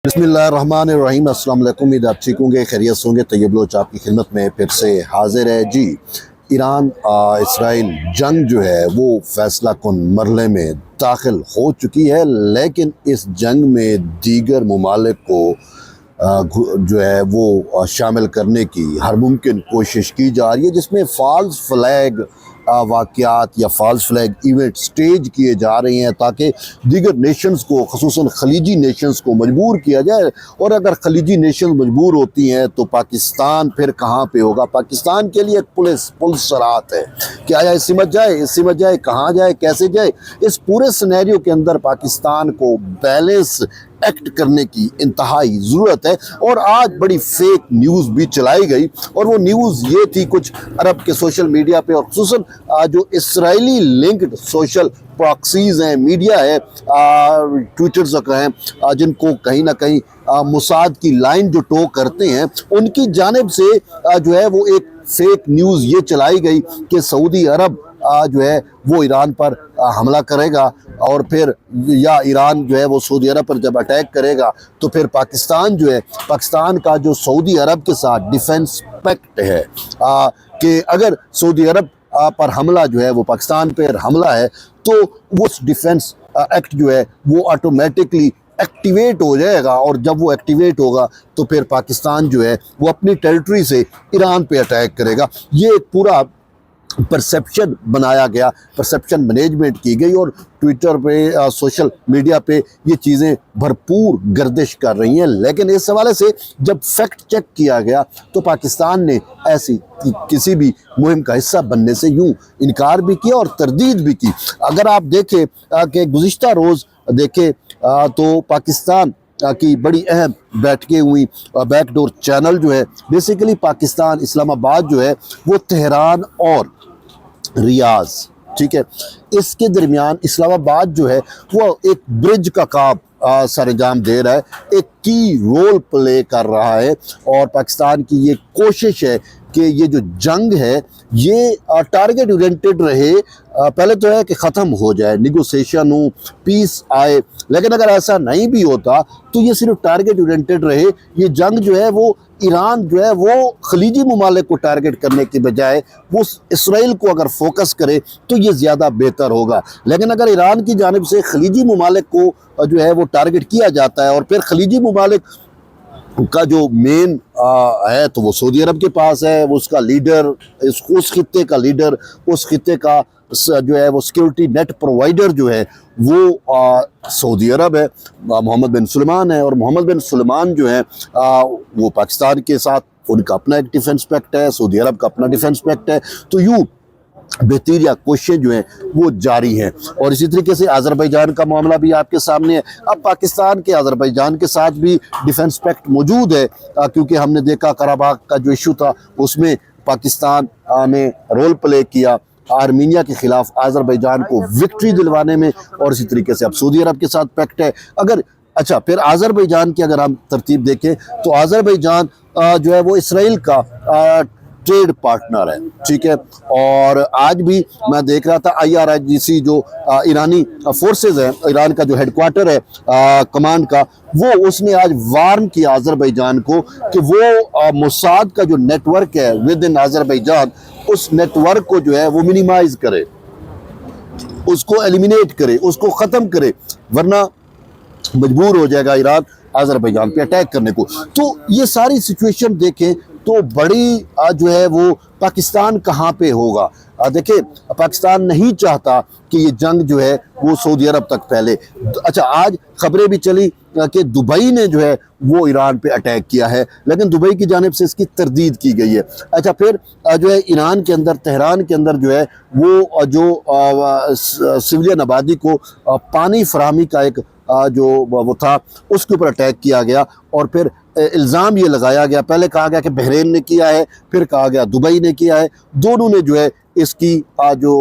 बिस्मिल्लाहिर्रहमानिर्रहीम। अस्सलाम वालेकुम। उम्मीद आप ठीक होंगे, खैरियत से होंगे। तैयब लोच आपकी खिदमत में फिर से हाजिर है जी। ईरान इसराइल जंग जो है वो फैसला कुन मरहले में दाखिल हो चुकी है, लेकिन इस जंग में दीगर ममालिक को जो है वो शामिल करने की हर मुमकिन कोशिश की जा रही है, जिसमें फ़ाल्स फ्लैग वाक़यात या फ़ाल्स फ्लैग इवेंट स्टेज किए जा रहे हैं ताकि दीगर नेशंस को, ख़ुसूसन खलीजी नेशंस को मजबूर किया जाए। और अगर खलीजी नेशन मजबूर होती हैं तो पाकिस्तान फिर कहाँ पे होगा। पाकिस्तान के लिए एक पुल सराहत है, क्या या सिमट जाए, कहाँ जाए, कैसे जाए। इस पूरे सिनेरियो के अंदर पाकिस्तान को बैलेंस एक्ट करने की इंतहाई ज़रूरत है। और आज बड़ी फेक न्यूज़ भी चलाई गई, और वो न्यूज़ ये थी कुछ अरब के सोशल मीडिया पे, और खुसूसन जो इसराइली लिंक्ड सोशल प्रॉक्सीज़ हैं, मीडिया है, ट्विटर्स हैं, जिनको कहीं ना कहीं मुसाद की लाइन जो टो करते हैं, उनकी जानिब से जो है वो एक फेक न्यूज़ ये चलाई गई कि सऊदी अरब जो है वो ईरान पर हमला करेगा, और फिर या ईरान जो है वो सऊदी अरब पर जब अटैक करेगा तो फिर पाकिस्तान जो है, पाकिस्तान का जो सऊदी अरब के साथ डिफेंस पैक्ट है कि अगर सऊदी अरब पर हमला जो है वो पाकिस्तान पर हमला है तो उस डिफेंस एक्ट जो है वो ऑटोमेटिकली एक्टिवेट हो जाएगा, और जब वो एक्टिवेट होगा तो फिर पाकिस्तान जो है वो अपनी टेरिटरी से ईरान पे अटैक करेगा। ये एक पूरा परसेप्शन बनाया गया, परसेप्शन मैनेजमेंट की गई, और ट्विटर पे, सोशल मीडिया पे ये चीज़ें भरपूर गर्दिश कर रही हैं। लेकिन इस हवाले से जब फैक्ट चेक किया गया तो पाकिस्तान ने ऐसी किसी भी मुहिम का हिस्सा बनने से यूं इनकार भी किया और तरदीद भी की। अगर आप देखें कि गुज़िश्ता रोज़ देखें तो पाकिस्तान की बड़ी अहम बैठकें हुई। बैकडोर चैनल जो है, बेसिकली पाकिस्तान इस्लामाबाद जो है वो तेहरान और रियाज, ठीक है, इसके दरमियान इस्लामाबाद जो है वो एक ब्रिज का काम सरंजाम दे रहा है, एक की रोल प्ले कर रहा है। और पाकिस्तान की ये कोशिश है कि ये जो जंग है ये टारगेट ओरिएंटेड रहे। पहले तो है कि ख़त्म हो जाए, निगोसिएशन हो, पीस आए, लेकिन अगर ऐसा नहीं भी होता तो ये सिर्फ टारगेट ओरिएंटेड रहे। ये जंग जो है वो ईरान जो है वो खलीजी ममालिक को टारगेट करने के बजाय वो इसराइल को अगर फोकस करे तो ये ज़्यादा बेहतर होगा। लेकिन अगर ईरान की जानिब से खलीजी ममालिक को जो है वो टारगेट किया जाता है, और फिर खलीजी ममालिक का जो मेन है तो वो सऊदी अरब के पास है, वो उसका लीडर, उस खित्ते का लीडर, उस खित्ते का जो है वो सिक्योरिटी नेट प्रोवाइडर जो है वो सऊदी अरब है, मोहम्मद बिन सलमान है। और मोहम्मद बिन सलमान जो है वो पाकिस्तान के साथ, उनका अपना एक डिफेंस पैक्ट है, सऊदी अरब का अपना डिफेंस पैक्ट है। तो यूँ बेहतरीन कोशिशें जो हैं वो जारी हैं। और इसी तरीके से अज़रबैजान का मामला भी आपके सामने है। अब पाकिस्तान के अज़रबैजान के साथ भी डिफेंस पैक्ट मौजूद है, क्योंकि हमने देखा कराबाग का जो इशू था उसमें पाकिस्तान ने रोल प्ले किया आर्मीनिया के ख़िलाफ़ अज़रबैजान को विक्ट्री दिलवाने में, और इसी तरीके से अब सऊदी अरब के साथ पैक्ट है। अगर अच्छा फिर अज़रबैजान की अगर हम तरतीब देखें तो अज़रबैजान जो है वो इसराइल का ट्रेड पार्टनर है, ठीक है। और आज भी मैं देख रहा था IRGC जो ईरानी फोर्सेस है, ईरान का जो हेडक्वार्टर है कमांड का, वो उसने आज वार्न किया अज़रबैजान को कि वो मोसाद का जो नेटवर्क है विद इन अज़रबैजान, उस नेटवर्क को जो है वो मिनिमाइज करे, उसको एलिमिनेट करे, उसको ख़त्म करे, वरना मजबूर हो जाएगा ईरान अज़रबैजान पे अटैक करने को। तो ये सारी सिचुएशन देखें तो बड़ी जो है वो पाकिस्तान कहाँ पे होगा। देखिए पाकिस्तान नहीं चाहता कि ये जंग जो है वो सऊदी अरब तक फैले। अच्छा आज खबरें भी चली कि दुबई ने जो है वो ईरान पे अटैक किया है, लेकिन दुबई की जानिब से इसकी तरदीद की गई है। अच्छा फिर जो है ईरान के अंदर, तेहरान के अंदर जो है वो जो सिविलियन आबादी को पानी फराहमी का एक जो वो था उसके ऊपर अटैक किया गया, और फिर इल्ज़ाम ये लगाया गया, पहले कहा गया कि बहरीन ने किया है, फिर कहा गया दुबई ने किया है। दोनों ने जो है इसकी जो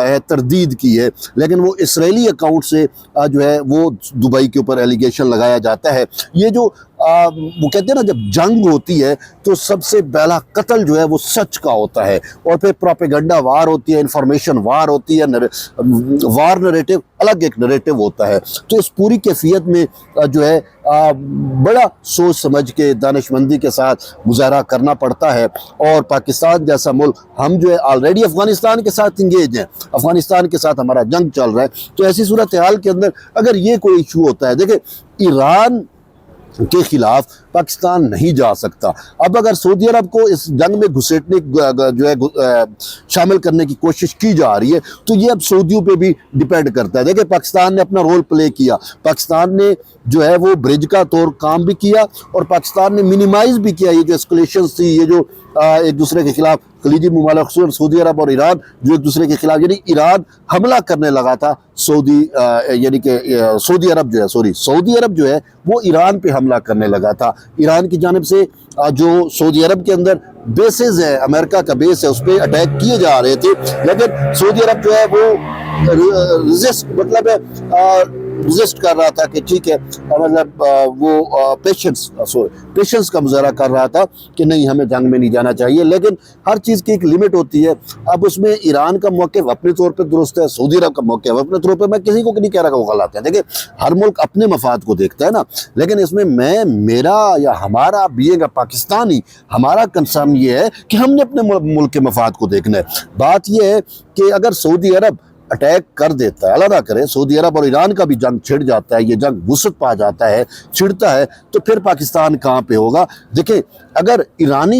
है तरदीद की है, लेकिन वो इसराइली अकाउंट से जो है वो दुबई के ऊपर एलिगेशन लगाया जाता है। ये जो وہ کہتے ہیں نا جب جنگ ہوتی ہے تو سب سے پہلا قتل جو ہے وہ سچ کا ہوتا ہے، اور پھر پروپیگنڈا وار ہوتی ہے، انفارمیشن وار ہوتی ہے، وار نریٹو الگ ایک نریٹو ہوتا ہے۔ تو اس پوری کیفیت میں جو ہے بڑا سوچ سمجھ کے دانش مندی کے ساتھ مظاہرہ کرنا پڑتا ہے، اور پاکستان جیسا ملک، ہم جو ہے آلریڈی افغانستان کے ساتھ انگیج ہیں، افغانستان کے ساتھ ہمارا جنگ چل رہا ہے، تو ایسی صورتحال کے اندر اگر یہ کوئی ایشو ہوتا ہے، دیکھیں ایران کے خلاف پاکستان نہیں جا سکتا۔ اب اگر سعودی عرب کو اس جنگ میں گھسیٹنے جو ہے شامل کرنے کی کوشش کی جا رہی ہے، تو یہ اب سعودیوں پہ بھی ڈیپینڈ کرتا ہے۔ دیکھیں پاکستان نے اپنا رول پلے کیا، پاکستان نے جو ہے وہ برج کا طور کام بھی کیا، اور پاکستان نے منیمائز بھی کیا یہ جو اسکلیشنز تھی، یہ جو ایک دوسرے کے خلاف خلیجی ممالک خصوصاً سعودی عرب اور ایران جو ایک دوسرے کے خلاف، یعنی ایران حملہ کرنے لگا تھا یعنی کہ سعودی عرب جو ہے وہ ایران پہ حملہ کرنے لگا تھا۔ ایران کی جانب سے جو سعودی عرب کے اندر بیسز ہے، امریکہ کا بیس ہے، اس پہ اٹیک کیے جا رہے تھے، لیکن سعودی عرب جو ہے وہ ریزسٹ کر رہا تھا کہ ٹھیک ہے، مطلب وہ پیشنس کا مظاہرہ کر رہا تھا کہ نہیں ہمیں جنگ میں نہیں جانا چاہیے، لیکن ہر چیز کی ایک لمٹ ہوتی ہے۔ اب اس میں ایران کا موقف اپنے طور پہ درست ہے، سعودی عرب کا موقف اپنے طور پہ، میں کسی کو نہیں کہہ رہا کہ وہ غلط ہے، دیکھیں ہر ملک اپنے مفاد کو دیکھتا ہے نا، لیکن اس میں میرا یا ہمارا بینگ پاکستانی، ہمارا کنسرن یہ ہے کہ ہم نے اپنے ملک کے مفاد کو دیکھنا ہے۔ بات یہ ہے کہ اگر سعودی عرب اٹیک کر دیتا ہے، اللہ نہ کرے سعودی عرب اور ایران کا بھی جنگ چھڑ جاتا ہے، یہ جنگ وسعت پا جاتا ہے، چھڑتا ہے، تو پھر پاکستان کہاں پہ ہوگا؟ دیکھیں اگر ایران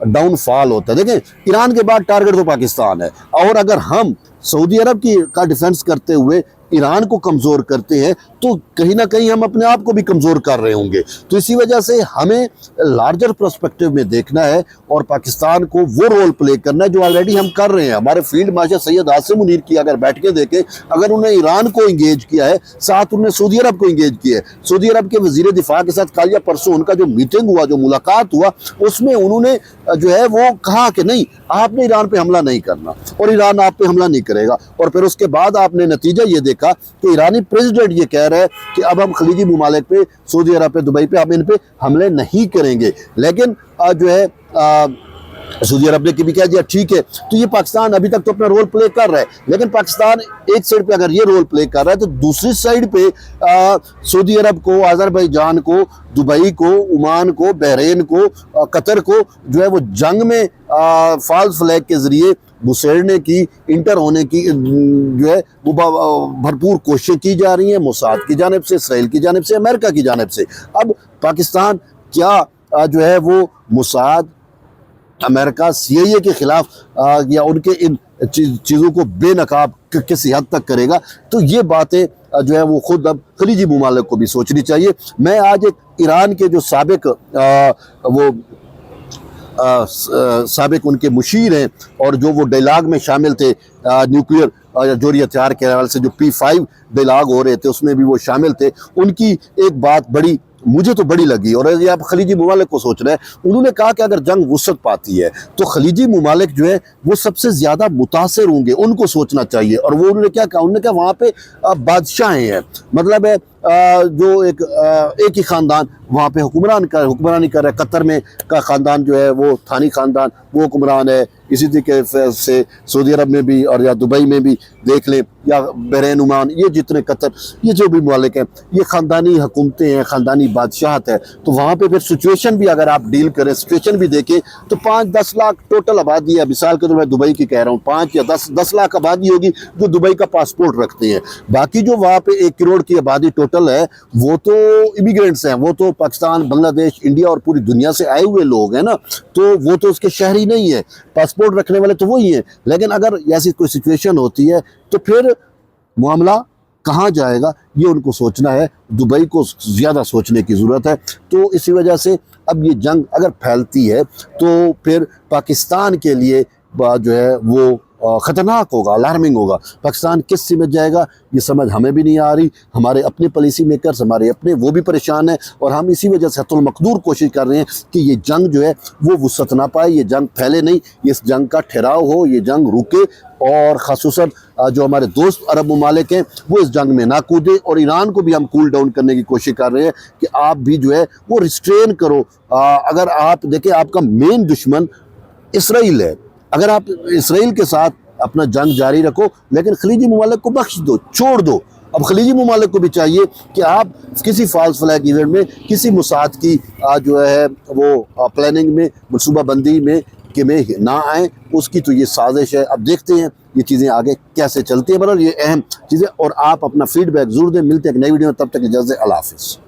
ڈاؤن فال ہوتا ہے، دیکھیں ایران کے بعد ٹارگٹ تو پاکستان ہے، اور اگر ہم سعودی عرب کا ڈیفنس کرتے ہوئے ایران کو کمزور کرتے ہیں تو کہیں نہ کہیں ہم اپنے آپ کو بھی کمزور کر رہے ہوں گے۔ تو اسی وجہ سے ہمیں لارجر پرسپیکٹیو میں دیکھنا ہے، اور پاکستان کو وہ رول پلے کرنا ہے جو آلریڈی ہم کر رہے ہیں۔ ہمارے فیلڈ مارشل سید عاصم منیر کی اگر بیٹھ کے دیکھیں، اگر انہوں نے ایران کو انگیج کیا ہے، ساتھ انہوں نے سعودی عرب کو انگیج کیا ہے، سعودی عرب کے وزیر دفاع کے ساتھ کل یا پرسوں ان کا جو میٹنگ ہوا، جو ملاقات ہوا، اس میں انہوں نے جو ہے وہ کہا کہ نہیں آپ نے ایران پہ حملہ نہیں کرنا، اور ایران آپ پہ حملہ نہیں کرے گا، اور پھر اس کے بعد آپ نے نتیجہ یہ دیکھا کہ ایرانی پریزیڈنٹ یہ کہہ رہا ہے کہ اب ہم خلیجی ممالک پہ، سعودی عرب پہ، دبئی پہ، ہم ان پہ حملے نہیں کریں گے، لیکن جو ہے سعودی عرب نے بھی کہہ دیا ٹھیک ہے۔ تو یہ پاکستان ابھی تک تو اپنا رول پلے کر رہا ہے، لیکن پاکستان ایک سائڈ پہ اگر یہ رول پلے کر رہا ہے تو دوسری سائڈ پہ سعودی عرب کو، آذربائیجان کو، دبئی کو، عمان کو، بحرین کو، قطر کو جو ہے وہ جنگ میں فالس فلیگ کے ذریعے گھسیڑنے کی، انٹر ہونے کی جو ہے وہ بھرپور کوششیں کی جا رہی ہیں، موساد کی جانب سے، اسرائیل کی جانب سے، امریکہ کی جانب سے۔ اب پاکستان کیا جو ہے وہ موساد، امریکہ، سی آئی اے کے خلاف یا ان کے ان چیزوں کو بے نقاب کسی حد تک کرے گا؟ تو یہ باتیں جو ہے وہ خود اب خلیجی ممالک کو بھی سوچنی چاہیے۔ میں آج ایک ایران کے جو سابق ان کے مشیر ہیں، اور جو وہ ڈائلاگ میں شامل تھے، نیوکلیئر جوہری ہتھیار کے حوالے سے جو P5 ڈائلاگ ہو رہے تھے، اس میں بھی وہ شامل تھے۔ ان کی ایک بات مجھے تو بڑی لگی، اور یہ آپ خلیجی ممالک کو سوچ رہے ہیں، انہوں نے کہا کہ اگر جنگ وسعت پاتی ہے تو خلیجی ممالک جو ہے وہ سب سے زیادہ متاثر ہوں گے، ان کو سوچنا چاہیے۔ اور وہ انہوں نے کیا کہا؟ انہوں نے کہا وہاں پہ بادشاہیں ہیں، مطلب ہے جو ایک ہی خاندان وہاں پہ حکمرانی کر رہا ہے۔ قطر میں کا خاندان جو ہے وہ تھانی خاندان، وہ حکمران ہے، اسی طریقے سے سعودی عرب میں بھی، اور یا دبئی میں بھی دیکھ لیں، یا بحرین، عمان، یہ جتنے قطر، یہ جو بھی ممالک ہیں، یہ خاندانی حکومتیں ہیں، خاندانی بادشاہت ہے۔ تو وہاں پہ پھر سچویشن بھی اگر آپ ڈیل کریں، سچویشن بھی دیکھیں، تو 5-10 لاکھ ٹوٹل آبادی ہے۔ مثال کے طور پر دبئی کی کہہ رہا ہوں، 5 یا 10 لاکھ آبادی ہوگی جو دبئی کا پاسپورٹ رکھتے ہیں۔ باقی جو وہاں پہ 1 کروڑ کی آبادی ٹوٹل ہے، وہ تو امیگرینٹس ہیں، وہ تو پاکستان، بنگلہ دیش، انڈیا اور پوری دنیا سے آئے ہوئے لوگ ہیں نا، تو وہ تو اس کے شہری نہیں ہیں، پاسپورٹ رکھنے والے تو وہی ہیں۔ لیکن اگر ایسی کوئی سچویشن ہوتی ہے تو پھر معاملہ کہاں جائے گا، یہ ان کو سوچنا ہے، دبئی کو زیادہ سوچنے کی ضرورت ہے۔ تو اسی وجہ سے اب یہ جنگ اگر پھیلتی ہے تو پھر پاکستان کے لیے جو ہے وہ ख़तरनाक होगा, अलार्मिंग होगा। पाकिस्तान किस सिमत जाएगा ये समझ हमें भी नहीं आ रही। हमारे अपने पॉलिसी मेकर्स, हमारे अपने वो भी परेशान हैं, और हम इसी वजह से हतुल मकदूर कोशिश कर रहे हैं कि ये जंग जो है वो वुसअत ना पाए, ये जंग फैले नहीं, इस जंग का ठहराव हो, ये जंग रुके, और ख़ासुसन जो हमारे दोस्त अरब ममालिक हैं वो इस जंग में ना कूदे। और ईरान को भी हम कूल डाउन करने की कोशिश कर रहे हैं कि आप भी जो है वो रिस्ट्रेन करो। अगर आप देखें, आपका मेन दुश्मन इसराइल है, अगर आप इसराइल के साथ अपना जंग जारी रखो, लेकिन खलीजी ममालिक को बख्श दो, छोड़ दो। अब खलीजी ममालिक को भी चाहिए कि आप किसी फॉल्स फ्लैग इवेंट में, किसी मुसाद की जो है वो प्लानिंग में, मनसूबा बंदी में ना आए, उसकी तो ये साजिश है। अब देखते हैं ये चीज़ें आगे कैसे चलती हैं। बहरहाल ये अहम चीज़ें, और आप अपना फीडबैक ज़रूर दें। मिलते हैं एक नई वीडियो में, तब तक इजाज़त, अल्लाह हाफ़िज़।